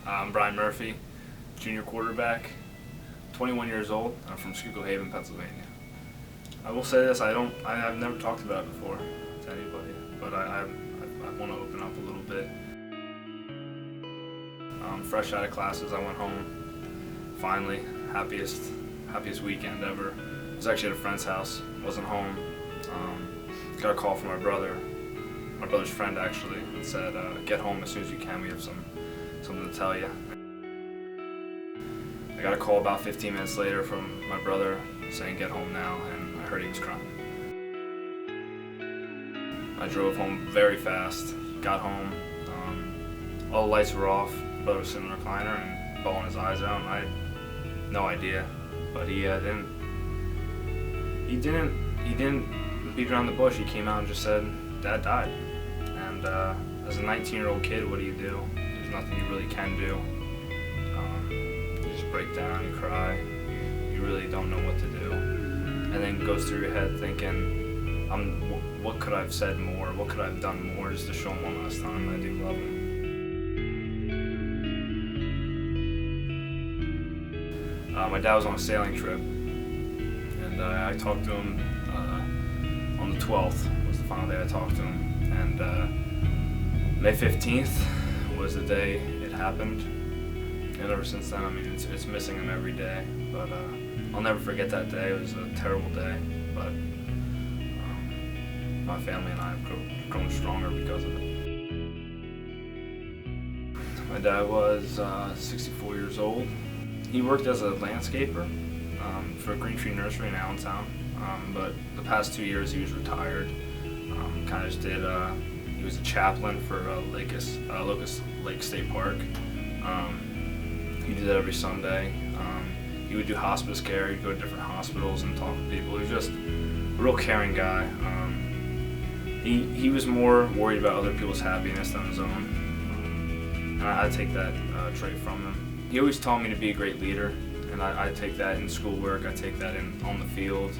I'm Brian Murphy, junior quarterback, 21 years old. I'm from Schuylkill Haven, Pennsylvania. I will say this: I've never talked about it before to anybody, but I want to open up a little bit. Fresh out of classes, I went home. Finally, happiest weekend ever. I was actually at a friend's house. Wasn't home. Got a call from my brother's friend actually, and said, "Get home as soon as you can. We have something to tell you." I got a call about 15 minutes later from my brother saying, "Get home now," and I heard he was crying. I drove home very fast. Got home. All the lights were off. My brother was sitting in the recliner and bawling his eyes out, and I had no idea. But he didn't beat around the bush. He came out and just said, "Dad died." And as a 19-year-old kid, what do? There's nothing you really can do. You just break down, you cry. You really don't know what to do. And then it goes through your head thinking, what could I have said more? What could I have done more just to show him one last time I do love him? My dad was on a sailing trip, and I talked to him on the 12th, was the final day I talked to him. And May 15th was the day it happened. And ever since then, I mean, it's missing him every day. But I'll never forget that day. It was a terrible day. But my family and I have grown stronger because of it. My dad was 64 years old. He worked as a landscaper for Green Tree Nursery in Allentown. But the past 2 years he was retired. Kind of just did, he was a chaplain for Locust Lake State Park. He did that every Sunday. He would do hospice care. He'd go to different hospitals and talk to people. He was just a real caring guy. He was more worried about other people's happiness than his own. And I take that trait from him. He always taught me to be a great leader, and I take that in schoolwork. I take that on the field.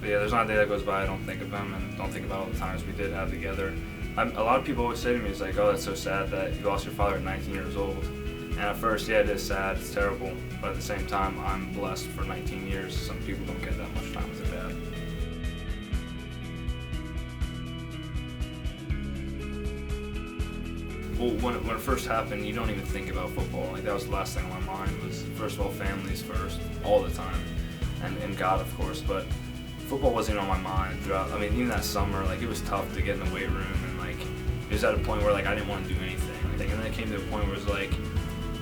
But yeah, there's not a day that goes by I don't think of him and don't think about all the times we did have together. A lot of people always say to me, it's like, "Oh, that's so sad that you lost your father at 19 years old." And at first, yeah, it is sad, it's terrible. But at the same time, I'm blessed for 19 years. Some people don't get that much time with their dad. Well, when it first happened, you don't even think about football. Like, that was the last thing on my mind was, first of all, families first, all the time, and God, of course. But football wasn't even on my mind throughout. I mean, even that summer, like, it was tough to get in the weight room, and like, it was at a point where like I didn't want to do anything. And then it came to a point where it was like,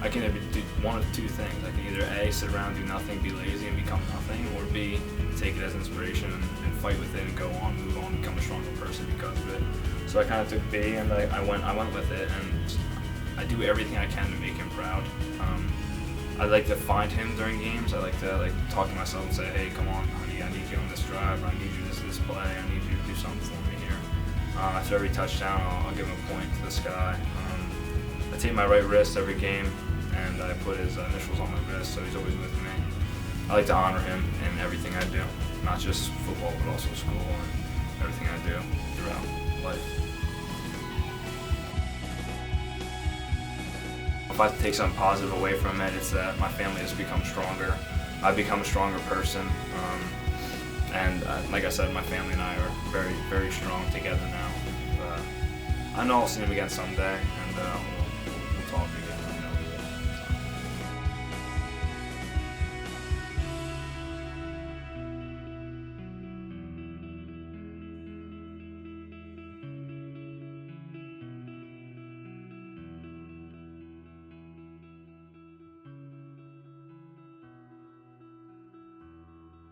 I can either do one of two things. I can either A, sit around, do nothing, be lazy, and become nothing, or B, take it as inspiration and fight with it and go on, move on, become a stronger person because of it. So I kind of took B, and I went with it, and I do everything I can to make him proud. I like to find him during games. I like to talk to myself and say, "Hey, come on, honey, I need you on this drive. I need you this play. I need you to do something for me here." After every touchdown, I'll give him a point to the sky. I take my right wrist every game, and I put his initials on my wrist, so he's always with me. I like to honor him in everything I do, not just football, but also school and everything I do throughout life. If I take something positive away from it, it's that my family has become stronger. I've become a stronger person, and like I said, my family and I are very, very strong together now. I know I'll see him again someday, and